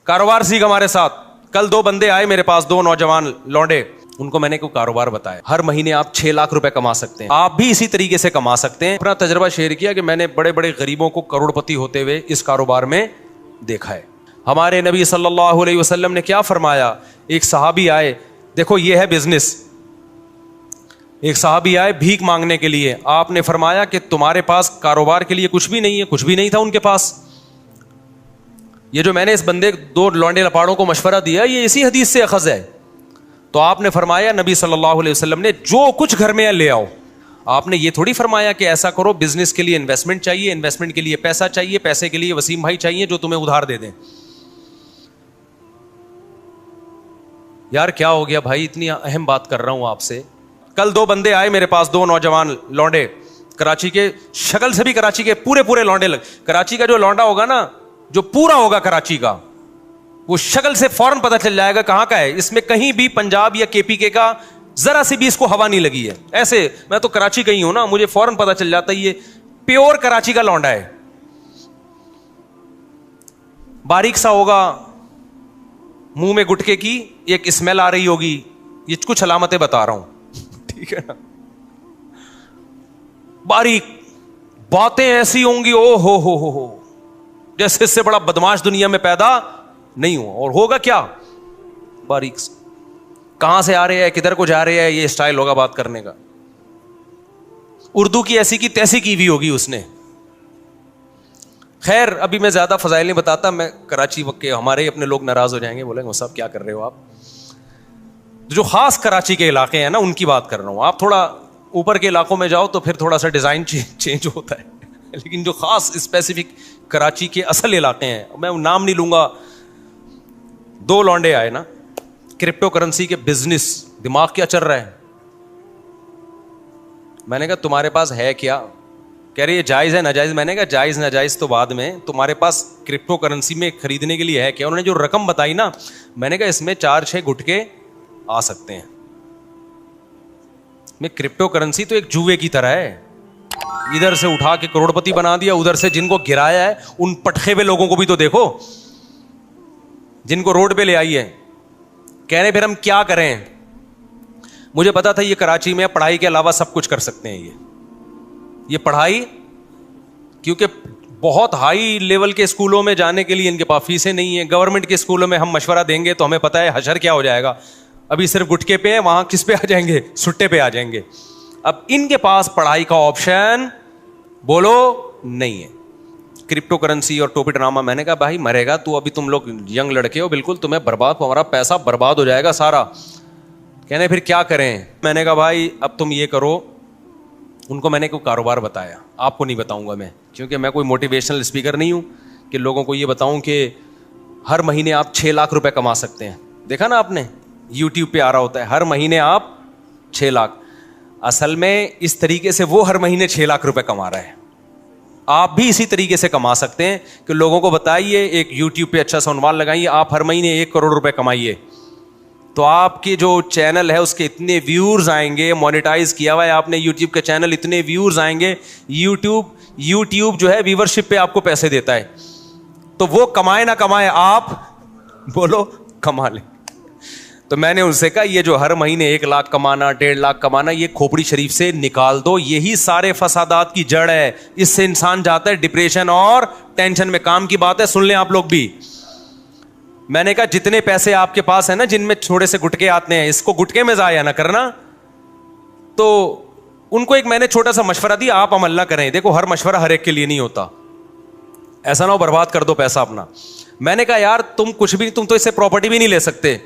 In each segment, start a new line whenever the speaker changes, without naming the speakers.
کاروبار سیکھ ہمارے ساتھ. کل 2 بندے آئے میرے پاس, 2 نوجوان لونڈے, ان کو میں نے کوئی کاروبار بتایا. ہر مہینے آپ 6 لاکھ روپے کما سکتے ہیں, آپ بھی اسی طریقے سے کما سکتے ہیں. اپنا تجربہ شیئر کیا کہ میں نے بڑے بڑے غریبوں کو کروڑ پتی ہوتے ہوئے اس کاروبار میں دیکھا ہے. ہمارے نبی صلی اللہ علیہ وسلم نے کیا فرمایا, ایک صحابی آئے, دیکھو یہ ہے بزنس, ایک صحابی آئے بھیک مانگنے کے لیے, آپ نے فرمایا کہ تمہارے پاس کاروبار کے لیے کچھ بھی نہیں ہے. کچھ بھی نہیں تھا ان کے پاس. یہ جو میں نے اس بندے 2 لونڈے لپاڑوں کو مشورہ دیا یہ اسی حدیث سے اخذ ہے. تو آپ نے فرمایا, نبی صلی اللہ علیہ وسلم نے, جو کچھ گھر میں ہے لے آؤ. آپ نے یہ تھوڑی فرمایا کہ ایسا کرو, بزنس کے لیے انویسٹمنٹ چاہیے, انویسٹمنٹ کے لیے پیسہ چاہیے, پیسے کے لیے وسیم بھائی چاہیے جو تمہیں ادھار دے دیں. یار کیا ہو گیا بھائی, اتنی اہم بات کر رہا ہوں آپ سے. کل 2 بندے آئے میرے پاس, 2 نوجوان لونڈے, کراچی کے, شکل سے بھی کراچی کے پورے لونڈے کراچی کا جو لونڈا ہوگا نا, جو پورا ہوگا کراچی کا, وہ شکل سے فوراً پتہ چل جائے گا کہاں کا ہے. اس میں کہیں بھی پنجاب یا کے پی کے کا ذرا سی بھی اس کو ہوا نہیں لگی ہے. ایسے میں تو کراچی کا ہی ہوں نا, مجھے فوراً پتہ چل جاتا ہے یہ پیور کراچی کا لونڈا ہے. باریک سا ہوگا, منہ میں گٹکے کی ایک اسمیل آ رہی ہوگی, یہ کچھ علامتیں بتا رہا ہوں, ٹھیک ہے نا. باریک, باتیں ایسی ہوں گی او ہو جیسے اس سے بڑا بدماش دنیا میں پیدا نہیں ہوا. اور ہوگا کیا, باریک, کہاں سے آ رہے ہیں, کدھر کو جا رہے ہیں, یہ اسٹائل ہوگا بات کرنے کا. اردو کی ایسی کی تیسی کی بھی ہوگی اس نے. خیر ابھی میں زیادہ فضائل نہیں بتاتا, میں کراچی وقت کے ہمارے اپنے لوگ ناراض ہو جائیں گے, بولیں گے صاحب کیا کر رہے ہو آپ. جو خاص کراچی کے علاقے ہیں نا ان کی بات کر رہا ہوں. آپ تھوڑا اوپر کے علاقوں میں جاؤ تو پھر تھوڑا سا ڈیزائن چینج ہوتا ہے, لیکن جو خاص اسپیسیفک کراچی کے اصل علاقے ہیں, میں نام نہیں لوں گا. 2 لونڈے آئے نا, کرپٹو کرنسی کے بزنس, دماغ کیا چل رہا ہے. میں نے کہا تمہارے پاس ہے کیا, کہہ رہے یہ جائز ہے ناجائز. میں نے کہا جائز ناجائز تو بعد میں, تمہارے پاس کرپٹو کرنسی میں خریدنے کے لیے ہے کیا. انہوں نے جو رقم بتائی نا, میں نے کہا اس میں 4-6 گٹکے آ سکتے ہیں. میں کرپٹو کرنسی تو ایک جوئے کی طرح ہے, ادھر سے اٹھا کے کروڑ پتی بنا دیا, ادھر سے جن کو گرایا ہے ان پٹخے ہوئے لوگوں کو بھی تو دیکھو, جن کو روڈ پہ لے آئی ہے. کہہ رہے پھر ہم کیا کریں. مجھے پتا تھا یہ کراچی میں پڑھائی کے علاوہ سب کچھ کر سکتے ہیں. یہ پڑھائی, کیونکہ بہت ہائی لیول کے اسکولوں میں جانے کے لیے ان کے پاس فیسیں نہیں ہیں. گورنمنٹ کے اسکولوں میں ہم مشورہ دیں گے تو ہمیں پتا ہے حشر کیا ہو جائے گا. ابھی صرف گٹکے پہ ہیں, وہاں کس پہ آ جائیں گے, سٹے پہ آ جائیں گے. اب ان کے پاس پڑھائی کا آپشن بولو نہیں ہے. کرپٹو کرنسی اور ٹوپی ڈرامہ. میں نے کہا بھائی مرے گا تو, ابھی تم لوگ ینگ لڑکے ہو, بالکل تمہیں برباد, ہمارا پیسہ برباد ہو جائے گا سارا. کہنے پھر کیا کریں. میں نے کہا بھائی اب تم یہ کرو. ان کو میں نے کوئی کاروبار بتایا, آپ کو نہیں بتاؤں گا میں, کیونکہ میں کوئی موٹیویشنل اسپیکر نہیں ہوں کہ لوگوں کو یہ بتاؤں کہ ہر مہینے آپ 6 لاکھ روپے کما سکتے ہیں. دیکھا نا آپ نے, یوٹیوب پہ آ رہا ہوتا ہے ہر مہینے آپ 6 لاکھ. اصل میں اس طریقے سے وہ ہر مہینے 6 لاکھ روپے کما رہا ہے. آپ بھی اسی طریقے سے کما سکتے ہیں کہ لوگوں کو بتائیے, ایک یوٹیوب پہ اچھا سا عنوان لگائیے, آپ ہر مہینے 1 کروڑ روپے کمائیے, تو آپ کے جو چینل ہے اس کے اتنے ویورز آئیں گے. مونیٹائز کیا ہوا ہے آپ نے یوٹیوب کے چینل, اتنے ویورز آئیں گے. یوٹیوب جو ہے ویورشپ پہ آپ کو پیسے دیتا ہے, تو وہ کمائے نہ کمائے آپ بولو کما لیں. تو میں نے ان سے کہا یہ جو ہر مہینے 1 لاکھ کمانا, 1.5 لاکھ کمانا, یہ کھوپڑی شریف سے نکال دو. یہی سارے فسادات کی جڑ ہے. اس سے انسان جاتا ہے ڈپریشن اور ٹینشن میں. کام کی بات ہے, سن لیں آپ لوگ بھی. میں نے کہا جتنے پیسے آپ کے پاس ہیں نا, جن میں تھوڑے سے گٹکے آتے ہیں, اس کو گٹکے میں ضائع نہ کرنا. تو ان کو ایک میں نے چھوٹا سا مشورہ دیا, آپ عمل نہ کریں. دیکھو ہر مشورہ ہر ایک کے لیے نہیں ہوتا, ایسا نہ ہو برباد کر دو پیسہ اپنا. میں نے کہا یار تم کچھ بھی, تم تو اس سے پراپرٹی بھی نہیں لے سکتے,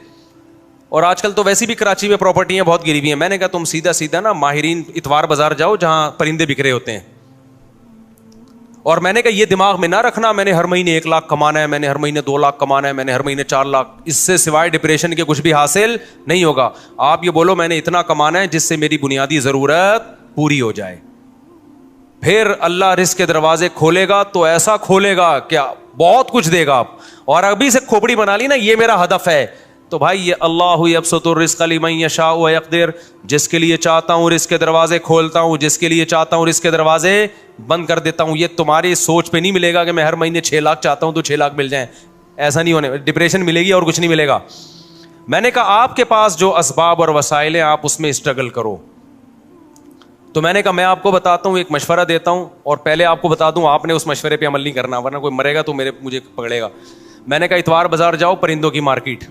اور آج کل تو ویسی بھی کراچی میں پراپرٹیاں بہت گری ہوئی ہیں. میں نے کہا تم سیدھا نا ماہرین اتوار بازار جاؤ جہاں پرندے بکھرے ہوتے ہیں, اور میں نے کہا یہ دماغ میں نہ رکھنا میں نے ہر مہینے 1 لاکھ کمانا ہے, میں نے ہر مہینے 2 لاکھ کمانا ہے, میں نے ہر مہینے 4 لاکھ. اس سے سوائے ڈپریشن کے کچھ بھی حاصل نہیں ہوگا. آپ یہ بولو میں نے اتنا کمانا ہے جس سے میری بنیادی ضرورت پوری ہو جائے. پھر اللہ رزق کے دروازے کھولے گا تو ایسا کھولے گا کیا بہت کچھ دے گا آپ. اور ابھی سے کھوپڑی بنا لی نا یہ میرا ہدف ہے, تو بھائی یہ اللہ یبسط الرزق لمن یشاء ویقدر, جس کے لیے چاہتا ہوں رزق کے دروازے کھولتا ہوں, جس کے لیے چاہتا ہوں رزق کے دروازے بند کر دیتا ہوں. یہ تمہاری سوچ پہ نہیں ملے گا کہ میں ہر مہینے 6 لاکھ چاہتا ہوں تو 6 لاکھ مل جائیں. ایسا نہیں ہونے, ڈپریشن ملے گی اور کچھ نہیں ملے گا. میں نے کہا آپ کے پاس جو اسباب اور وسائل ہیں آپ اس میں اسٹرگل کرو. تو میں نے کہا میں آپ کو بتاتا ہوں, ایک مشورہ دیتا ہوں, اور پہلے آپ کو بتا دوں آپ نے اس مشورے پہ عمل نہیں کرنا, ورنہ کوئی مرے گا تو مجھے پکڑے گا. میں نے کہا اتوار بازار جاؤ, پرندوں کی مارکیٹ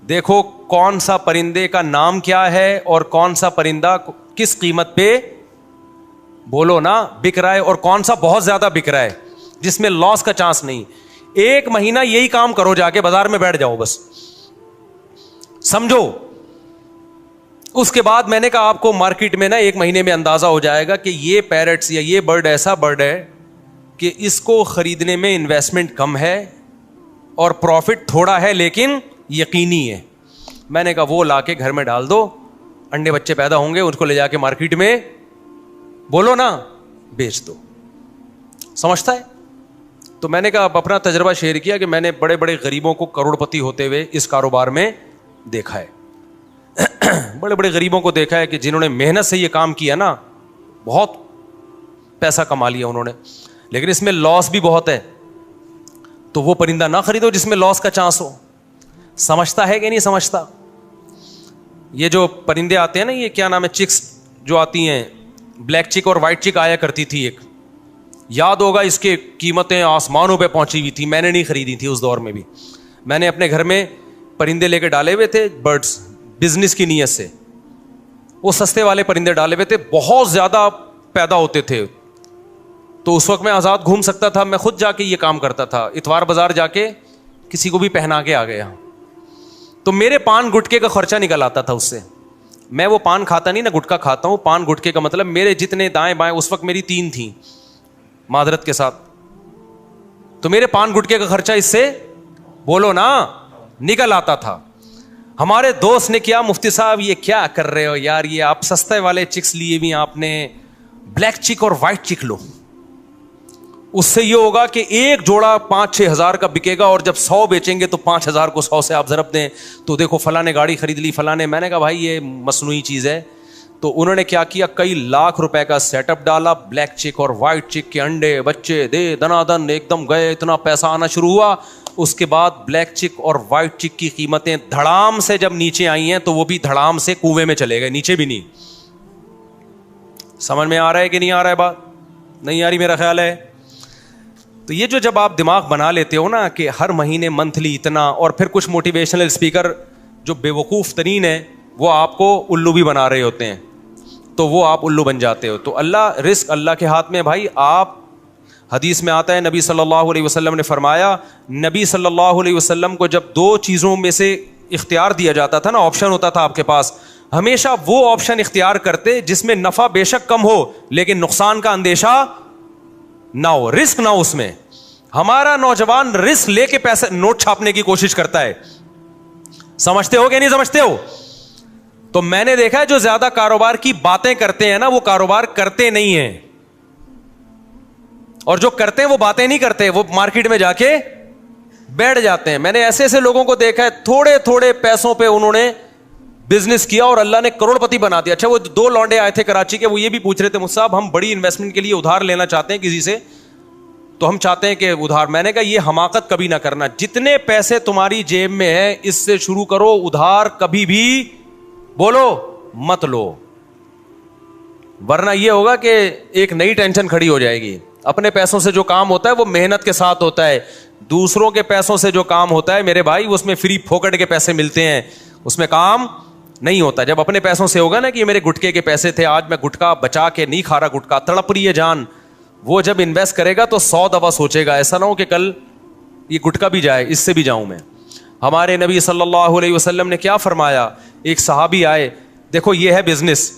دیکھو کون سا پرندے کا نام کیا ہے اور کون سا پرندہ کس قیمت پہ, بولو نا, بک رہا ہے, اور کون سا بہت زیادہ بک رہا ہے جس میں لاس کا چانس نہیں. 1 مہینہ یہی کام کرو, جا کے بازار میں بیٹھ جاؤ بس, سمجھو. اس کے بعد میں نے کہا آپ کو مارکیٹ میں نا 1 مہینے میں اندازہ ہو جائے گا کہ یہ پیرٹس یا یہ برڈ ایسا برڈ ہے کہ اس کو خریدنے میں انویسٹمنٹ کم ہے اور پروفٹ تھوڑا ہے لیکن یقینی ہے. میں نے کہا وہ لا کے گھر میں ڈال دو, انڈے بچے پیدا ہوں گے, اس کو لے جا کے مارکیٹ میں, بولو نا, بیچ دو. سمجھتا ہے؟ تو میں نے کہا اپنا تجربہ شیئر کیا کہ میں نے بڑے بڑے غریبوں کو کروڑپتی ہوتے ہوئے اس کاروبار میں دیکھا ہے. بڑے بڑے غریبوں کو دیکھا ہے کہ جنہوں نے محنت سے یہ کام کیا نا, بہت پیسہ کما لیا انہوں نے, لیکن اس میں لاس بھی بہت ہے. تو وہ پرندہ نہ خریدو جس میں لاس کا چانس ہو. سمجھتا ہے کہ نہیں سمجھتا؟ یہ جو پرندے آتے ہیں نا, یہ کیا نام ہے, چکس جو آتی ہیں, بلیک چک اور وائٹ چک آیا کرتی تھی ایک, یاد ہوگا اس کی قیمتیں آسمانوں پہ پہنچی ہوئی تھی. میں نے نہیں خریدی تھی اس دور میں بھی, میں نے اپنے گھر میں پرندے لے کے ڈالے ہوئے تھے, برڈس, بزنس کی نیت سے. وہ سستے والے پرندے ڈالے ہوئے تھے, بہت زیادہ پیدا ہوتے تھے. تو اس وقت میں آزاد گھوم سکتا تھا, میں خود جا کے یہ کام کرتا تھا, اتوار بازار جا کے کسی کو بھی پہنا کے آ گیا. تو میرے پان گٹکے کا خرچہ نکل آتا تھا اس سے. میں وہ پان کھاتا نہیں نا, گٹکا کھاتا ہوں. پان گٹکے کا مطلب میرے جتنے دائیں بائیں, اس وقت میری 3 تھیں معذرت کے ساتھ, تو میرے پان گٹکے کا خرچہ اس سے, بولو نا, نکل آتا تھا. ہمارے دوست نے کیا, مفتی صاحب یہ کیا کر رہے ہو یار, یہ آپ سستے والے چکس لیے بھی, آپ نے بلیک چک اور وائٹ چک لو, اس سے یہ ہوگا کہ ایک جوڑا 5-6 ہزار کا بکے گا, اور جب 100 بیچیں گے تو 5,000 کو 100 سے آپ ضرب دیں, تو دیکھو فلاں نے گاڑی خرید لی, فلاں نے. میں نے کہا بھائی یہ مصنوعی چیز ہے. تو انہوں نے کیا کیا, کئی لاکھ روپے کا سیٹ اپ ڈالا, بلیک چک اور وائٹ چک کے انڈے بچے دے دنا دن ایک دم گئے, اتنا پیسہ آنا شروع ہوا. اس کے بعد بلیک چک اور وائٹ چک کی قیمتیں دھڑام سے جب نیچے آئی ہیں, تو وہ بھی دھڑام سے کنویں میں چلے گئے, نیچے بھی نہیں. سمجھ میں آ رہا ہے کہ نہیں آ رہا ہے؟ بات نہیں آ رہی میرا خیال ہے. تو یہ جو جب آپ دماغ بنا لیتے ہو نا کہ ہر مہینے منتھلی اتنا, اور پھر کچھ موٹیویشنل اسپیکر جو بے وقوف ترین ہے وہ آپ کو الو بھی بنا رہے ہوتے ہیں, تو وہ آپ الو بن جاتے ہو. تو اللہ, رزق اللہ کے ہاتھ میں بھائی. آپ, حدیث میں آتا ہے نبی صلی اللہ علیہ وسلم نے فرمایا, نبی صلی اللہ علیہ وسلم کو جب 2 چیزوں میں سے اختیار دیا جاتا تھا نا, آپشن ہوتا تھا آپ کے پاس, ہمیشہ وہ آپشن اختیار کرتے جس میں نفع بے شک کم ہو لیکن نقصان کا اندیشہ نہ ہو, رسک نہ ہو اس میں. ہمارا نوجوان رسک لے کے پیسے, نوٹ چھاپنے کی کوشش کرتا ہے. سمجھتے ہو کہ نہیں سمجھتے ہو؟ تو میں نے دیکھا ہے جو زیادہ کاروبار کی باتیں کرتے ہیں نا, وہ کاروبار کرتے نہیں ہیں, اور جو کرتے ہیں وہ باتیں نہیں کرتے, وہ مارکیٹ میں جا کے بیٹھ جاتے ہیں. میں نے ایسے ایسے لوگوں کو دیکھا ہے, تھوڑے تھوڑے پیسوں پہ انہوں نے بزنس کیا اور اللہ نے کروڑپتی بنا دیا. اچھا, وہ 2 لونڈے آئے تھے کراچی کے, وہ یہ بھی پوچھ رہے تھے, مجھ صاحب ہم بڑی انویسٹمنٹ کے لیے ادھار لینا چاہتے ہیں کسی سے, تو ہم چاہتے ہیں کہ ادھار. میں نے کہا یہ حماقت کبھی نہ کرنا, جتنے پیسے تمہاری جیب میں ہیں اس سے شروع کرو, ادھار کبھی بھی, بولو, مت لو, ورنہ یہ ہوگا کہ ایک نئی ٹینشن کھڑی ہو جائے گی. اپنے پیسوں سے جو کام ہوتا ہے وہ محنت کے ساتھ ہوتا ہے, دوسروں کے پیسوں سے جو کام ہوتا ہے میرے بھائی اس میں فری پھوکٹ کے پیسے ملتے ہیں, اس میں کام نہیں ہوتا. جب اپنے پیسوں سے ہوگا نا کہ یہ میرے گٹکے کے پیسے تھے, آج میں گٹکا بچا کے نہیں کھا رہا, گٹکا تڑپ رہی ہے جان, وہ جب انویسٹ کرے گا تو 100 دفعہ سوچے گا, ایسا نہ ہو کہ کل یہ گٹکا بھی جائے, اس سے بھی جاؤں میں. ہمارے نبی صلی اللہ علیہ وسلم نے کیا فرمایا, ایک صحابی آئے, دیکھو یہ ہے بزنس,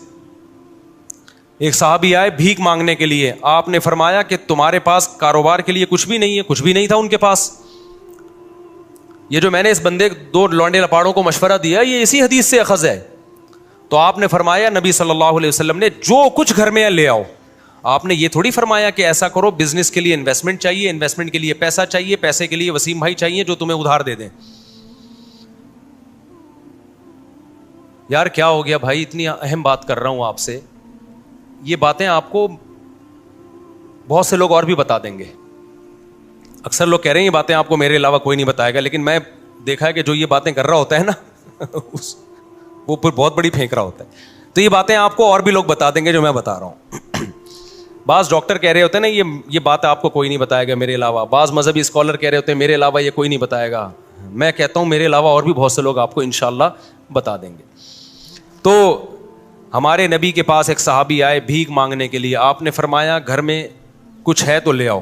ایک صحابی آئے بھیک مانگنے کے لیے, آپ نے فرمایا کہ تمہارے پاس کاروبار کے لیے کچھ بھی نہیں ہے, کچھ بھی نہیں تھا ان کے پاس. یہ جو میں نے اس بندے 2 لونڈے لپاڑوں کو مشورہ دیا یہ اسی حدیث سے اخذ ہے. تو آپ نے فرمایا, نبی صلی اللہ علیہ وسلم نے, جو کچھ گھر میں ہے لے آؤ. آپ نے یہ تھوڑی فرمایا کہ ایسا کرو, بزنس کے لیے انویسٹمنٹ چاہیے, انویسٹمنٹ کے لیے پیسہ چاہیے, پیسے کے لیے وسیم بھائی چاہیے جو تمہیں ادھار دے دیں. یار کیا ہو گیا بھائی, اتنی اہم بات کر رہا ہوں آپ سے, یہ باتیں آپ کو بہت سے لوگ اور بھی بتا دیں گے. اکثر لوگ کہہ رہے ہیں یہ باتیں آپ کو میرے علاوہ کوئی نہیں بتائے گا, لیکن میں دیکھا ہے کہ جو یہ باتیں کر رہا ہوتا ہے نا وہ پھر بہت بڑی پھینک رہا ہوتا ہے. تو یہ باتیں آپ کو اور بھی لوگ بتا دیں گے جو میں بتا رہا ہوں. بعض ڈاکٹر کہہ رہے ہوتے ہیں نا یہ بات آپ کو کوئی نہیں بتائے گا میرے علاوہ. بعض مذہبی اسکالر کہہ رہے ہوتے ہیں میرے علاوہ یہ کوئی نہیں بتائے گا. میں کہتا ہوں میرے علاوہ اور بھی بہت سے لوگ آپ کو انشاءاللہ بتا دیں گے. تو ہمارے نبی کے پاس ایک صحابی آئے بھیک مانگنے کے لیے. آپ نے فرمایا گھر میں کچھ ہے تو لے آؤ.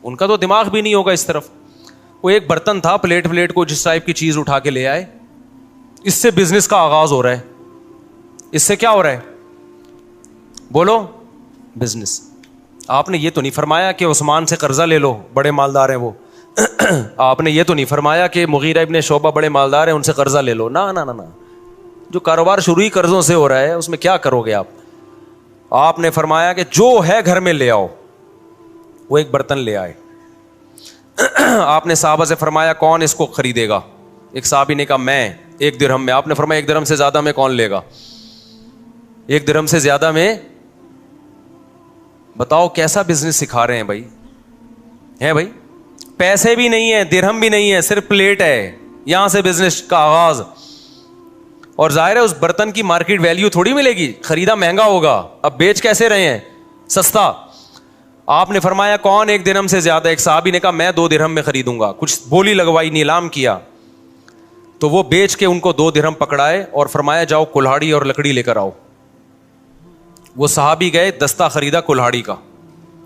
ان کا تو دماغ بھی نہیں ہوگا اس طرف. وہ ایک برتن تھا, پلیٹ کو جس ٹائپ کی چیز اٹھا کے لے آئے. اس سے بزنس کا آغاز ہو رہا ہے. اس سے کیا ہو رہا ہے بولو؟ بزنس. آپ نے یہ تو نہیں فرمایا کہ عثمان سے قرضہ لے لو, بڑے مالدار ہیں وہ. آپ نے یہ تو نہیں فرمایا کہ مغیرہ ابن شعبہ بڑے مالدار ہیں ان سے قرضہ لے لو. نہ نہ نہ, جو کاروبار شروع ہی قرضوں سے ہو رہا ہے اس میں کیا کرو گے آپ. آپ نے فرمایا کہ جو ہے گھر میں لے آؤ. وہ ایک برتن لے آئے. آپ نے صحابہ سے فرمایا کون اس کو خریدے گا؟ ایک صحابی نے کہا میں, 1 درہم میں. آپ نے فرمایا 1 درہم سے زیادہ میں کون لے گا؟ 1 درہم سے زیادہ میں. بتاؤ کیسا بزنس سکھا رہے ہیں بھائی. ہے بھائی, پیسے بھی نہیں ہے, درہم بھی نہیں ہے, صرف پلیٹ ہے. یہاں سے بزنس کا آغاز. اور ظاہر ہے اس برتن کی مارکیٹ ویلیو تھوڑی ملے گی, خریدا مہنگا ہوگا. اب بیچ کیسے رہے ہیں؟ سستا. آپ نے فرمایا کون 1 درہم سے زیادہ؟ ایک صحابی نے کہا میں 2 درہم میں خریدوں گا. کچھ بولی لگوائی, نیلام کیا. تو وہ بیچ کے ان کو 2 درہم پکڑائے اور فرمایا جاؤ کلہاڑی اور لکڑی لے کر آؤ. وہ صحابی گئے, دستہ خریدا کلہاڑی کا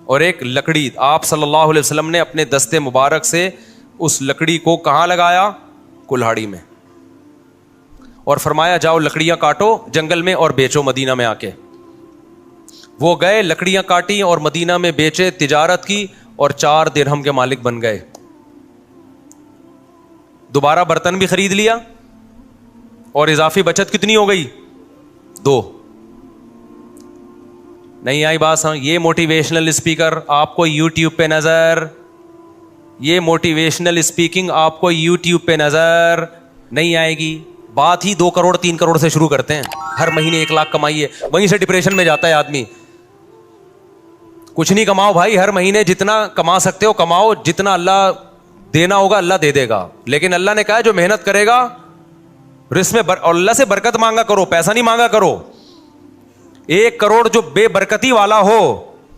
اور ایک لکڑی. آپ صلی اللہ علیہ وسلم نے اپنے دستے مبارک سے اس لکڑی کو کہاں لگایا؟ کلہاڑی میں. اور فرمایا جاؤ لکڑیاں کاٹو جنگل میں اور بیچو مدینہ میں آ کے. وہ گئے, لکڑیاں کاٹی اور مدینہ میں بیچے, تجارت کی اور 4 درہم کے مالک بن گئے. دوبارہ برتن بھی خرید لیا اور اضافی بچت کتنی ہو گئی؟ 2. نہیں آئی بات سمجھ؟ یہ موٹیویشنل اسپیکر آپ کو یوٹیوب پہ نظر, یہ موٹیویشنل اسپیکنگ آپ کو یوٹیوب پہ نظر نہیں آئے گی. بات ہی 2 کروڑ 3 کروڑ سے شروع کرتے ہیں. ہر مہینے 1 لاکھ کمائیے, وہیں سے ڈپریشن میں جاتا ہے آدمی. کچھ نہیں کماؤ بھائی, ہر مہینے جتنا کما سکتے ہو کماؤ, جتنا اللہ دینا ہوگا اللہ دے دے گا. لیکن اللہ نے کہا جو محنت کرے گا رزق میں اور اللہ سے برکت مانگا کرو, پیسہ نہیں مانگا کرو. 1 کروڑ جو بے برکتی والا ہو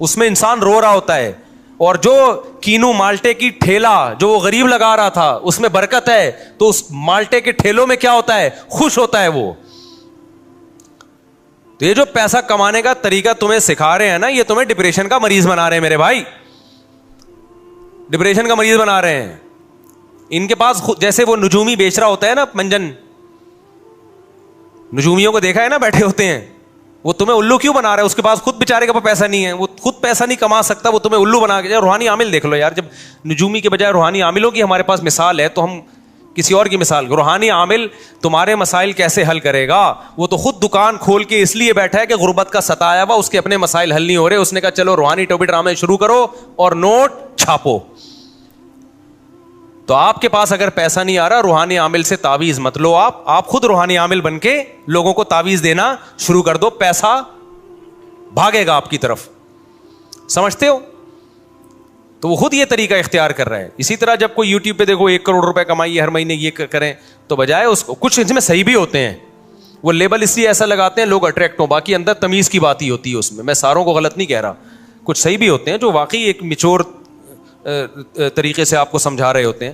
اس میں انسان رو رہا ہوتا ہے, اور جو کینو مالٹے کی ٹھیلا جو وہ غریب لگا رہا تھا اس میں برکت ہے, تو اس مالٹے کے ٹھیلوں میں کیا ہوتا ہے؟ خوش ہوتا ہے وہ. تو یہ جو پیسہ کمانے کا طریقہ تمہیں سکھا رہے ہیں نا, یہ تمہیں ڈپریشن کا مریض بنا رہے ہیں میرے بھائی, ڈپریشن کا مریض بنا رہے ہیں. ان کے پاس جیسے وہ نجومی بیچ رہا ہوتا ہے نا, منجن نجومیوں کو دیکھا ہے نا بیٹھے ہوتے ہیں, وہ تمہیں الو کیوں بنا رہا ہے؟ اس کے پاس خود بیچارے کے پاس پیسہ نہیں ہے, وہ خود پیسہ نہیں کما سکتا, وہ تمہیں الو بنا کے. روحانی عامل دیکھ لو یار, جب نجومی کے بجائے روحانی عاملوں کی ہمارے پاس مثال ہے تو ہم کسی اور کی مثال. روحانی عامل تمہارے مسائل کیسے حل کرے گا؟ وہ تو خود دکان کھول کے اس لیے بیٹھا ہے کہ غربت کا ستایا ہوا, اس کے اپنے مسائل حل نہیں ہو رہے. اس نے کہا چلو روحانی ٹوپی ڈرامے شروع کرو اور نوٹ چھاپو. تو آپ کے پاس اگر پیسہ نہیں آ رہا, روحانی عامل سے تعویذ مت لو. آپ خود روحانی عامل بن کے لوگوں کو تعویذ دینا شروع کر دو, پیسہ بھاگے گا آپ کی طرف. سمجھتے ہو؟ تو وہ خود یہ طریقہ اختیار کر رہا ہے. اسی طرح جب کوئی یوٹیوب پہ دیکھو 1 کروڑ روپے کمائیے ہر مہینے یہ کریں, تو بجائے اس کو کچھ اس میں صحیح بھی ہوتے ہیں, وہ لیبل اس لیے ایسا لگاتے ہیں لوگ اٹریکٹ ہوں, باقی اندر تمیز کی بات ہی ہوتی ہے اس میں. میں ساروں کو غلط نہیں کہہ رہا, کچھ صحیح بھی ہوتے ہیں جو واقعی ایک میچور طریقے سے آپ کو سمجھا رہے ہوتے ہیں.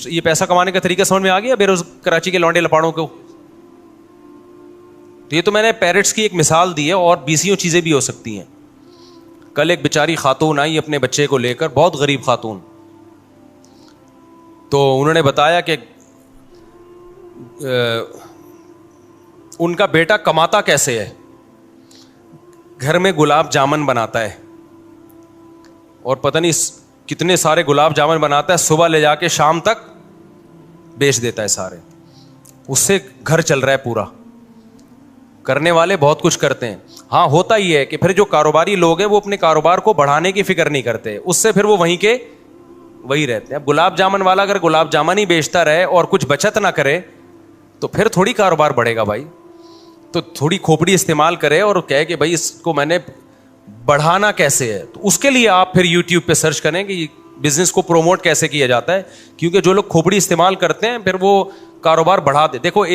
یہ پیسہ کمانے کا طریقہ سمجھ میں آ گیا کراچی کے لونڈے لپاڑوں کو؟ تو یہ تو میں نے پیرٹس کی ایک مثال دی ہے, اور 20 چیزیں بھی ہو سکتی ہیں. کل ایک بیچاری خاتون آئی اپنے بچے کو لے کر, بہت غریب خاتون. تو انہوں نے بتایا کہ ان کا بیٹا کماتا کیسے ہے, گھر میں گلاب جامن بناتا ہے, اور پتہ نہیں کتنے سارے گلاب جامن بناتا ہے, صبح لے جا کے شام تک بیچ دیتا ہے سارے. اس سے گھر چل رہا ہے پورا. کرنے والے بہت کچھ کرتے ہیں. ہاں ہوتا ہی ہے کہ پھر جو کاروباری لوگ ہیں وہ اپنے کاروبار کو بڑھانے کی فکر نہیں کرتے, اس سے پھر وہ وہیں کے وہی رہتے ہیں. اب گلاب جامن والا اگر گلاب جامن ہی بیچتا رہے اور کچھ بچت نہ کرے تو پھر تھوڑی کاروبار بڑھے گا بھائی. تو تھوڑی کھوپڑی استعمال کرے اور کہے کہ بھائی اس کو میں نے بڑھانا کیسے ہے. تو اس کے لیے آپ پھر یوٹیوب پہ سرچ کریں کہ بزنس کو پروموٹ کیسے کیا جاتا ہے, کیونکہ جو لوگ کھوپڑی استعمال کرتے ہیں پھر وہ کاروبار بڑھا دے. دیکھو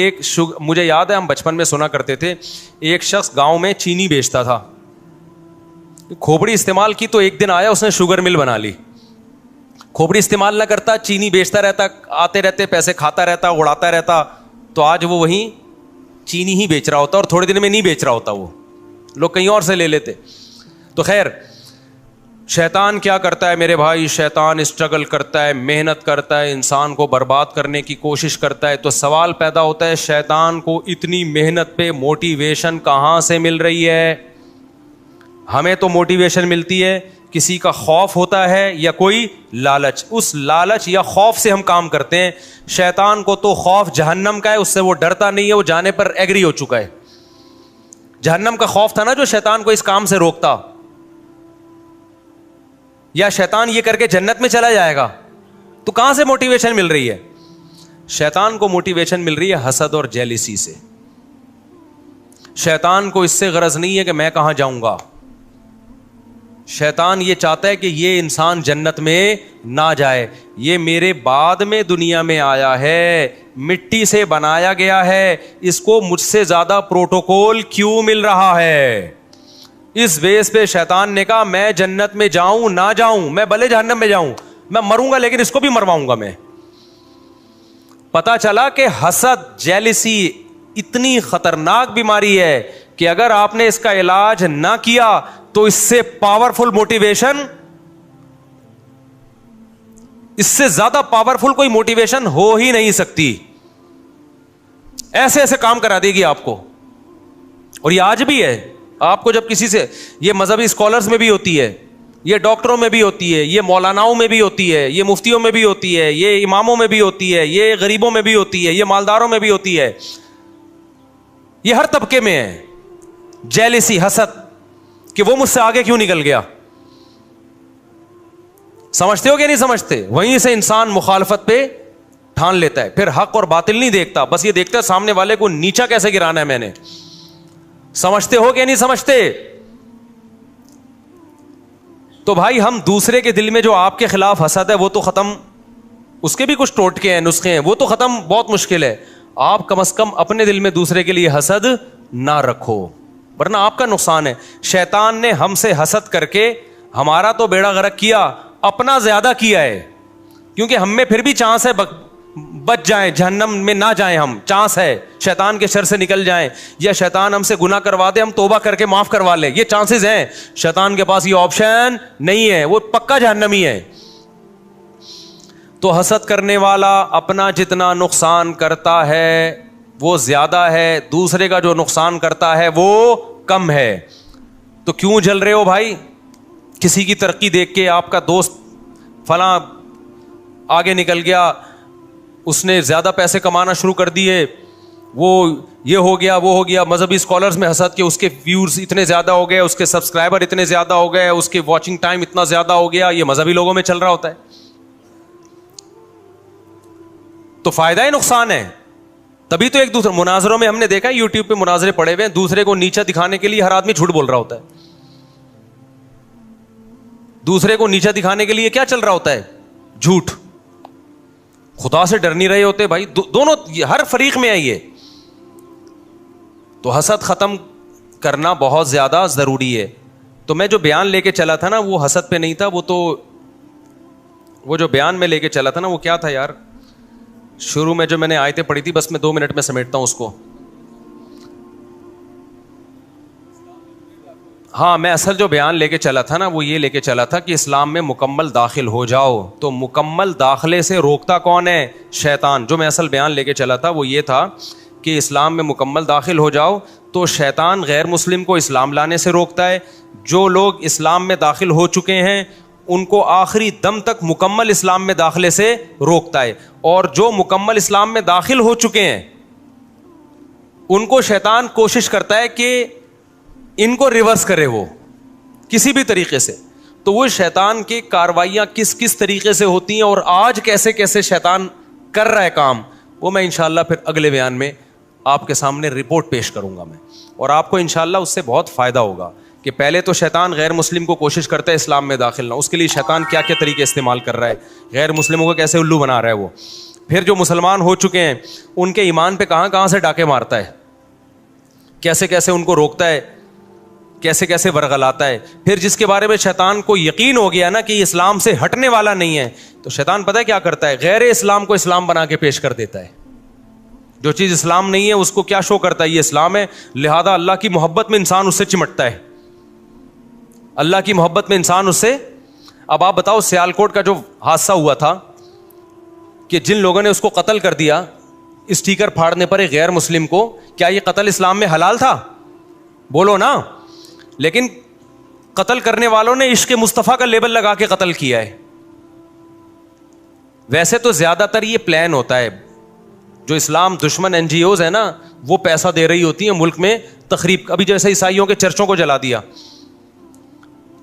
مجھے یاد ہے ہم بچپن میں سنا کرتے تھے, ایک شخص گاؤں میں چینی بیچتا تھا, کھوپڑی استعمال کی تو ایک دن آیا اس نے شوگر مل بنا لی. کھوپڑی استعمال نہ کرتا, چینی بیچتا رہتا, آتے رہتے پیسے کھاتا رہتا, اڑاتا رہتا, تو آج وہ وہیں چینی ہی بیچ رہا ہوتا اور تھوڑے دن میں نہیں بیچ رہا ہوتا, وہ لوگ کہیں اور سے لے لیتے. تو خیر, شیطان کیا کرتا ہے میرے بھائی, شیطان اسٹرگل کرتا ہے, محنت کرتا ہے, انسان کو برباد کرنے کی کوشش کرتا ہے. تو سوال پیدا ہوتا ہے شیطان کو اتنی محنت پہ موٹیویشن کہاں سے مل رہی ہے؟ ہمیں تو موٹیویشن ملتی ہے کسی کا خوف ہوتا ہے یا کوئی لالچ, اس لالچ یا خوف سے ہم کام کرتے ہیں. شیطان کو تو خوف جہنم کا ہے, اس سے وہ ڈرتا نہیں ہے, وہ جانے پر ایگری ہو چکا ہے. جہنم کا خوف تھا نا جو شیطان کو اس کام سے روکتا, یا شیطان یہ کر کے جنت میں چلا جائے گا. تو کہاں سے موٹیویشن مل رہی ہے؟ شیطان کو موٹیویشن مل رہی ہے حسد اور جیلسی سے. شیطان کو اس سے غرض نہیں ہے کہ میں کہاں جاؤں گا, شیطان یہ چاہتا ہے کہ یہ انسان جنت میں نہ جائے. یہ میرے بعد میں دنیا میں آیا ہے, مٹی سے بنایا گیا ہے, اس کو مجھ سے زیادہ پروٹوکول کیوں مل رہا ہے؟ اس بیس پہ شیطان نے کہا میں جنت میں جاؤں نہ جاؤں, میں بھلے جہنم میں جاؤں, میں مروں گا لیکن اس کو بھی مرواؤں گا میں. پتا چلا کہ حسد, جیلسی اتنی خطرناک بیماری ہے کہ اگر آپ نے اس کا علاج نہ کیا تو اس سے پاورفل موٹیویشن, اس سے زیادہ پاورفل کوئی موٹیویشن ہو ہی نہیں سکتی. ایسے ایسے کام کرا دے گی آپ کو. اور یہ آج بھی ہے, آپ کو جب کسی سے, یہ مذہبی اسکالرز میں بھی ہوتی ہے, یہ ڈاکٹروں میں بھی ہوتی ہے, یہ مولاناؤں میں بھی ہوتی ہے, یہ مفتیوں میں بھی ہوتی ہے, یہ اماموں میں بھی ہوتی ہے, یہ غریبوں میں بھی ہوتی ہے, یہ مالداروں میں بھی ہوتی ہے, یہ ہر طبقے میں ہے. جیلسی, حسد کہ وہ مجھ سے آگے کیوں نکل گیا. سمجھتے ہو کہ نہیں سمجھتے؟ وہیں سے انسان مخالفت پہ ٹھان لیتا ہے, پھر حق اور باطل نہیں دیکھتا, بس یہ دیکھتا ہے سامنے والے کو نیچا کیسے گرانا ہے میں نے. سمجھتے ہو کہ نہیں سمجھتے؟ تو بھائی ہم دوسرے کے دل میں جو آپ کے خلاف حسد ہے وہ تو ختم, اس کے بھی کچھ ٹوٹکے ہیں, نسخے ہیں, وہ تو ختم بہت مشکل ہے. آپ کم از کم اپنے دل میں دوسرے کے لیے حسد نہ رکھو, ورنہ آپ کا نقصان ہے. شیطان نے ہم سے حسد کر کے ہمارا تو بیڑا غرق کیا, اپنا زیادہ کیا ہے, کیونکہ ہم میں پھر بھی چانس ہے بچ جائیں, جہنم میں نہ جائیں, ہم چانس ہے شیطان کے شر سے نکل جائیں, یا شیطان ہم سے گناہ کروا دے, ہم توبہ کر کے معاف کروا لیں, یہ چانسز ہیں. شیطان کے پاس یہ آپشن نہیں ہے, وہ پکا جہنمی ہے. تو حسد کرنے والا اپنا جتنا نقصان کرتا ہے وہ زیادہ ہے, دوسرے کا جو نقصان کرتا ہے وہ کم ہے. تو کیوں جل رہے ہو بھائی؟ کسی کی ترقی دیکھ کے, آپ کا دوست فلاں آگے نکل گیا, اس نے زیادہ پیسے کمانا شروع کر دیے, وہ یہ ہو گیا وہ ہو گیا. مذہبی اسکالرز میں حسد کہ اس کے ویورز اتنے زیادہ ہو گئے, اس کے سبسکرائبر اتنے زیادہ ہو گئے, اس کے واچنگ ٹائم اتنا زیادہ ہو گیا. یہ مذہبی لوگوں میں چل رہا ہوتا ہے. تو فائدہ ہی نقصان ہے. تبھی تو ایک دوسرے مناظروں میں ہم نے دیکھا, یوٹیوب پہ مناظرے پڑے ہوئے ہیں, دوسرے کو نیچا دکھانے کے لیے ہر آدمی جھوٹ بول رہا ہوتا ہے. دوسرے کو نیچا دکھانے کے لیے کیا چل رہا ہوتا ہے؟ جھوٹ. خدا سے ڈر نہیں رہے ہوتے بھائی. دونوں, ہر فریق میں ہے یہ. تو حسد ختم کرنا بہت زیادہ ضروری ہے. تو میں جو بیان لے کے چلا تھا نا وہ حسد پہ نہیں تھا, وہ جو بیان میں لے کے چلا تھا نا وہ کیا تھا یار, شروع میں جو میں نے آیتیں پڑھی تھی, بس میں 2 منٹ میں سمیٹتا ہوں اس کو. ہاں, میں اصل جو بیان لے کے چلا تھا نا وہ یہ لے کے چلا تھا کہ اسلام میں مکمل داخل ہو جاؤ. تو مکمل داخلے سے روکتا کون ہے؟ شیطان. جو میں اصل بیان لے کے چلا تھا وہ یہ تھا کہ اسلام میں مکمل داخل ہو جاؤ تو شیطان غیر مسلم کو اسلام لانے سے روکتا ہے. جو لوگ اسلام میں داخل ہو چکے ہیں ان کو آخری دم تک مکمل اسلام میں داخلے سے روکتا ہے, اور جو مکمل اسلام میں داخل ہو چکے ہیں ان کو شیطان کوشش کرتا ہے کہ ان کو ریورس کرے وہ کسی بھی طریقے سے. تو وہ شیطان کی کاروائیاں کس طریقے سے ہوتی ہیں اور آج کیسے کیسے شیطان کر رہا ہے کام, وہ میں انشاءاللہ پھر اگلے بیان میں آپ کے سامنے رپورٹ پیش کروں گا میں, اور آپ کو انشاءاللہ اس سے بہت فائدہ ہوگا. کہ پہلے تو شیطان غیر مسلم کو کوشش کرتا ہے اسلام میں داخل نہ، اس کے لیے شیطان کیا کیا طریقے استعمال کر رہا ہے، غیر مسلموں کو کیسے الو بنا رہا ہے وہ. پھر جو مسلمان ہو چکے ہیں ان کے ایمان پہ کہاں کہاں سے ڈاکے مارتا ہے، کیسے کیسے ان کو روکتا ہے، کیسے کیسے ورغلاتا ہے. پھر جس کے بارے میں شیطان کو یقین ہو گیا نا کہ یہ اسلام سے ہٹنے والا نہیں ہے، تو شیطان پتہ ہے کیا کرتا ہے، غیر اسلام کو اسلام بنا کے پیش کر دیتا ہے. جو چیز اسلام نہیں ہے اس کو کیا شو کرتا ہے، یہ اسلام ہے. لہذا اللہ کی محبت میں انسان اس سے چمٹتا ہے، اللہ کی محبت میں انسان اس سے. اب آپ بتاؤ سیالکوٹ کا جو حادثہ ہوا تھا کہ جن لوگوں نے اس کو قتل کر دیا اسٹیکر پھاڑنے پر ایک غیر مسلم کو، کیا یہ قتل اسلام میں حلال تھا؟ بولو نا. لیکن قتل کرنے والوں نے عشق مصطفیٰ کا لیبل لگا کے قتل کیا ہے. ویسے تو زیادہ تر یہ پلان ہوتا ہے، جو اسلام دشمن این جی اوز ہے نا وہ پیسہ دے رہی ہوتی ہیں ملک میں تخریب. ابھی جیسے عیسائیوں کے چرچوں کو جلا دیا،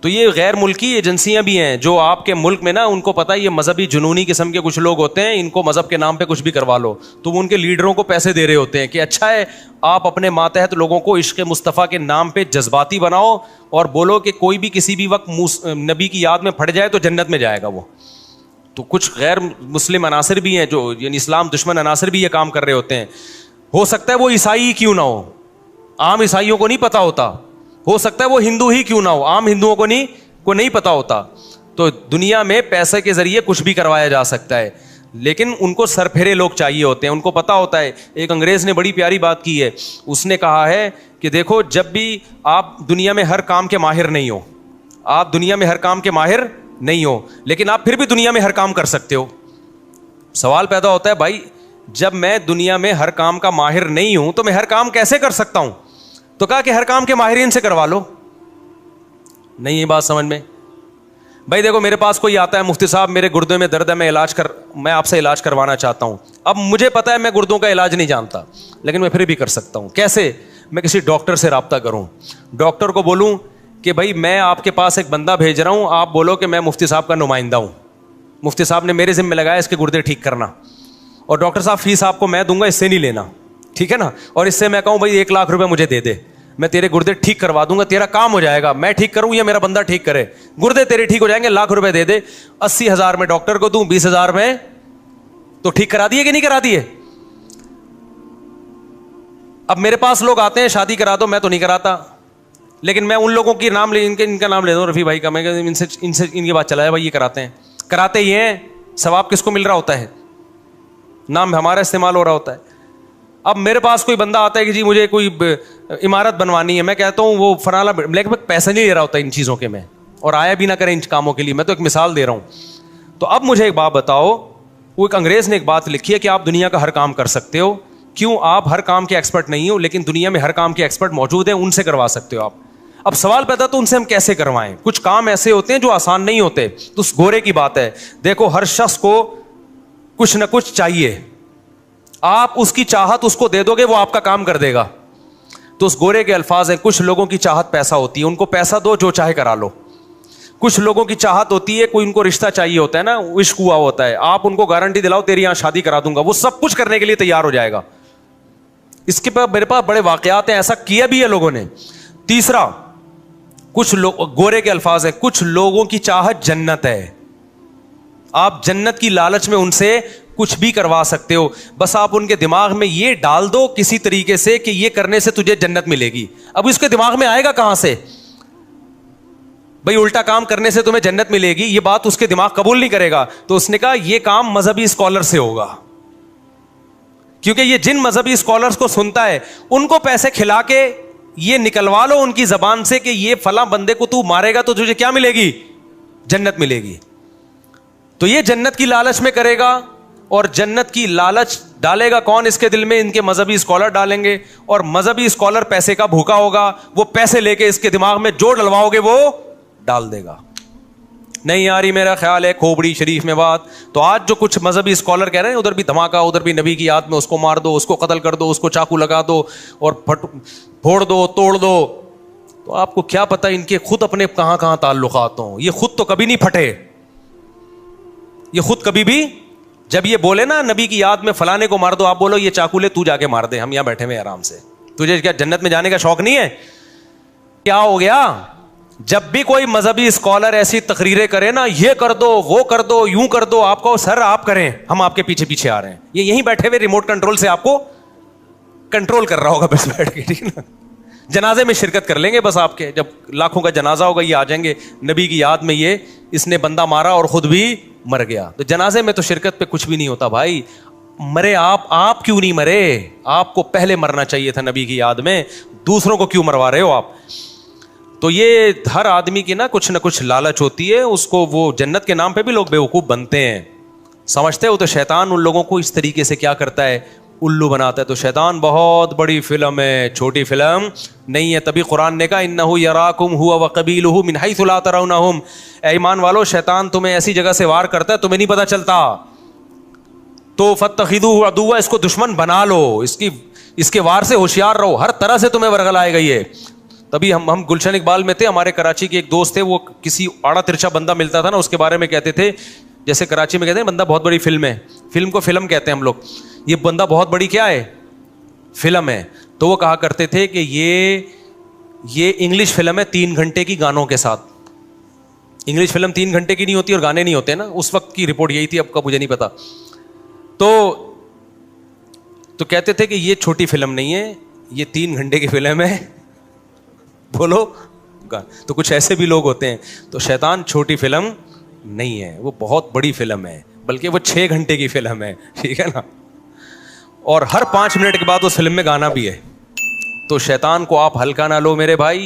تو یہ غیر ملکی ایجنسیاں بھی ہیں جو آپ کے ملک میں نا ان کو پتہ ہے یہ مذہبی جنونی قسم کے کچھ لوگ ہوتے ہیں، ان کو مذہب کے نام پہ کچھ بھی کروا لو، تو وہ ان کے لیڈروں کو پیسے دے رہے ہوتے ہیں کہ اچھا ہے آپ اپنے ماتحت لوگوں کو عشق مصطفیٰ کے نام پہ جذباتی بناؤ اور بولو کہ کوئی بھی کسی بھی وقت نبی کی یاد میں پھٹ جائے تو جنت میں جائے گا وہ. تو کچھ غیر مسلم عناصر بھی ہیں جو یعنی اسلام دشمن عناصر بھی یہ کام کر رہے ہوتے ہیں. ہو سکتا ہے وہ عیسائی کیوں نہ ہو، عام عیسائیوں کو نہیں پتا ہوتا، ہو سکتا ہے وہ ہندو ہی کیوں نہ ہو، عام ہندوؤں کو نہیں پتا ہوتا. تو دنیا میں پیسے کے ذریعے کچھ بھی کروایا جا سکتا ہے، لیکن ان کو سر پھیرے لوگ چاہیے ہوتے ہیں، ان کو پتا ہوتا ہے. ایک انگریز نے بڑی پیاری بات کی ہے، اس نے کہا ہے کہ دیکھو جب بھی آپ دنیا میں ہر کام کے ماہر نہیں ہو، آپ دنیا میں ہر کام کے ماہر نہیں ہو، لیکن آپ پھر بھی دنیا میں ہر کام کر سکتے ہو. سوال پیدا ہوتا ہے بھائی جب میں دنیا میں ہر کام کا ماہر نہیں ہوں تو میں ہر کام کیسے کر سکتا ہوں؟ تو کہا کہ ہر کام کے ماہرین سے کروا لو. نہیں یہ بات سمجھ میں؟ بھائی دیکھو میرے پاس کوئی آتا ہے، مفتی صاحب میرے گردے میں درد ہے، میں آپ سے علاج کروانا چاہتا ہوں. اب مجھے پتا ہے میں گردوں کا علاج نہیں جانتا، لیکن میں پھر بھی کر سکتا ہوں. کیسے؟ میں کسی ڈاکٹر سے رابطہ کروں، ڈاکٹر کو بولوں کہ بھائی میں آپ کے پاس ایک بندہ بھیج رہا ہوں، آپ بولو کہ میں مفتی صاحب کا نمائندہ ہوں، مفتی صاحب نے میرے ذمہ لگایا اس کے گردے ٹھیک کرنا، اور ڈاکٹر صاحب فیس آپ کو میں دوں گا، اس سے نہیں لینا، ٹھیک ہے نا؟ اور اس سے میں کہوں بھائی 1 لاکھ روپے مجھے دے دے، میں تیرے گردے ٹھیک کروا دوں گا، تیرا کام ہو جائے گا. میں ٹھیک کروں یا میرا بندہ ٹھیک کرے، گردے تیرے ٹھیک ہو جائیں گے، 1 لاکھ روپے دے دے. 80,000 میں ڈاکٹر کو دوں، 20,000 میں تو ٹھیک کرا دیے کہ نہیں کرا دیے؟ اب میرے پاس لوگ آتے ہیں شادی کرا دو، میں تو نہیں کراتا، لیکن میں ان لوگوں کی نام لے ان کا نام لے دوں، رفیع بھائی کا، میں ان سے ان کی بات چلایا بھائی یہ کراتے ہیں، کراتے یہ ہیں، ثواب کس کو مل رہا ہوتا ہے؟ نام ہمارا استعمال ہو رہا ہوتا ہے. اب میرے پاس کوئی بندہ آتا ہے کہ جی مجھے کوئی عمارت بنوانی ہے، میں کہتا ہوں وہ فلانا، لیکن میں پیسے نہیں لے رہا ہوتا ان چیزوں کے میں، اور آیا بھی نہ کریں ان کاموں کے لیے، میں تو ایک مثال دے رہا ہوں. تو اب مجھے ایک بات بتاؤ، وہ ایک انگریز نے ایک بات لکھی ہے کہ آپ دنیا کا ہر کام کر سکتے ہو. کیوں؟ آپ ہر کام کے ایکسپرٹ نہیں ہو، لیکن دنیا میں ہر کام کے ایکسپرٹ موجود ہیں، ان سے کروا سکتے ہو آپ. اب سوال پیدا تو ان سے ہم کیسے کروائیں؟ کچھ کام ایسے ہوتے ہیں جو آسان نہیں ہوتے. تو اس گورے کی بات ہے، دیکھو ہر شخص کو کچھ نہ کچھ چاہیے، آپ اس کی چاہت اس کو دے دو گے وہ آپ کا کام کر دے گا. تو اس گورے کے الفاظ ہیں، کچھ لوگوں کی چاہت پیسہ ہوتی ہے، ان کو پیسہ دو جو چاہے کرا لو. کچھ لوگوں کی چاہت ہوتی ہے، کوئی ان کو رشتہ چاہیے ہوتا ہے نا، عشق ہوا ہوتا ہے، آپ ان کو گارنٹی دلاؤ تیری یہاں شادی کرا دوں گا، وہ سب کچھ کرنے کے لیے تیار ہو جائے گا. اس کے بعد میرے پاس بڑے واقعات ہیں، ایسا کیا بھی ہے لوگوں نے. تیسرا، کچھ لوگ، گورے کے الفاظ ہیں، کچھ لوگوں کی چاہت جنت ہے، آپ جنت کی لالچ میں ان سے کچھ بھی کروا سکتے ہو، بس آپ ان کے دماغ میں یہ ڈال دو کسی طریقے سے کہ یہ کرنے سے تجھے جنت ملے گی. اب اس کے دماغ میں آئے گا کہاں سے بھائی الٹا کام کرنے سے تمہیں جنت ملے گی؟ یہ بات اس کے دماغ قبول نہیں کرے گا. تو اس نے کہا یہ کام مذہبی اسکالر سے ہوگا، کیونکہ یہ جن مذہبی اسکالرس کو سنتا ہے ان کو پیسے کھلا کے یہ نکلوا لو ان کی زبان سے کہ یہ فلاں بندے کو تو مارے گا تو تجھے کیا ملے گی؟ جنت ملے گی. تو یہ جنت کی لالچ میں کرے گا، اور جنت کی لالچ ڈالے گا کون اس کے دل میں؟ ان کے مذہبی اسکالر ڈالیں گے، اور مذہبی اسکالر پیسے کا بھوکا ہوگا، وہ پیسے لے کے اس کے دماغ میں جو ڈلواؤ گے وہ ڈال دے گا. نہیں آ رہی میرا خیال ہے کھوپڑی شریف میں بات. تو آج جو کچھ مذہبی اسکالر کہہ رہے ہیں ادھر بھی دھماکہ، ادھر بھی نبی کی یاد میں اس کو مار دو، اس کو قتل کر دو، اس کو چاقو لگا دو اور پھوڑ دو، توڑ دو. تو آپ کو کیا پتہ ان کے خود اپنے کہاں کہاں تعلقات ہوں. یہ خود تو کبھی نہیں پھٹے، یہ خود کبھی بھی جب یہ بولے نا نبی کی یاد میں فلانے کو مار دو، آپ بولو یہ چاقو لے تو جا کے مار دے، ہم یہاں بیٹھے ہوئے آرام سے، تجھے کیا جنت میں جانے کا شوق نہیں ہے؟ کیا ہو گیا؟ جب بھی کوئی مذہبی اسکالر ایسی تقریریں کرے نا، یہ کر دو وہ کر دو یوں کر دو، آپ کو سر آپ کریں، ہم آپ کے پیچھے پیچھے آ رہے ہیں. یہ یہیں بیٹھے ہوئے ریموٹ کنٹرول سے آپ کو کنٹرول کر رہا ہوگا بس بیٹھ کے، ٹھیک نا. جنازے میں شرکت کر لیں گے بس آپ کے، جب لاکھوں کا جنازہ ہوگا یہ آ جائیں گے نبی کی یاد میں، یہ اس نے بندہ مارا اور خود بھی مر گیا. تو جنازے میں تو شرکت پہ کچھ بھی نہیں ہوتا بھائی. مرے آپ کیوں نہیں مرے؟ آپ کو پہلے مرنا چاہیے تھا نبی کی یاد میں، دوسروں کو کیوں مروا رہے ہو آپ؟ تو یہ ہر آدمی کی نا کچھ نہ کچھ لالچ ہوتی ہے، اس کو وہ جنت کے نام پہ بھی لوگ بیوقوف بنتے ہیں. سمجھتے ہو تو شیطان ان لوگوں کو اس طریقے سے کیا کرتا ہے، الو بناتا ہے. تو شیطان بہت بڑی فلم ہے، چھوٹی فلم نہیں ہے. تبھی قرآن نے کہا انہ یراکم ہوا وقبیلہ من حیث لا ترونہم. اے ایمان والو، شیطان تمہیں ایسی جگہ سے وار کرتا ہے تمہیں نہیں پتہ چلتا. تو فاتخذوہ عدوا، اس کو دشمن بنا لو، اس کے وار سے ہوشیار رہو، ہر طرح سے تمہیں ورغلائے گا یہ. تبھی ہم گلشن اقبال میں تھے، ہمارے کراچی کے ایک دوست تھے، وہ کسی آڑا ترچا بندہ ملتا تھا نا، اس کے بارے میں کہتے تھے، جیسے کراچی میں کہتے ہیں بندہ بہت بڑی فلم ہے، فلم کو فلم کہتے ہیں ہم لوگ، یہ بندہ بہت بڑی کیا ہے، فلم ہے. تو وہ کہا کرتے تھے کہ یہ انگلش فلم ہے 3 گھنٹے کی گانوں کے ساتھ. انگلش فلم 3 گھنٹے کی نہیں ہوتی اور گانے نہیں ہوتے نا، اس وقت کی رپورٹ یہی تھی، اب کا مجھے نہیں پتا. تو کہتے تھے کہ یہ چھوٹی فلم نہیں ہے، یہ 3 گھنٹے کی فلم ہے. بولو. تو کچھ ایسے بھی لوگ ہوتے ہیں. تو شیطان چھوٹی فلم نہیں ہے، وہ بہت بڑی فلم ہے، بلکہ وہ 6 گھنٹے کی فلم ہے، ٹھیک ہے نا. اور ہر 5 منٹ کے بعد اس فلم میں گانا بھی ہے. تو شیطان کو آپ ہلکا نہ لو میرے بھائی.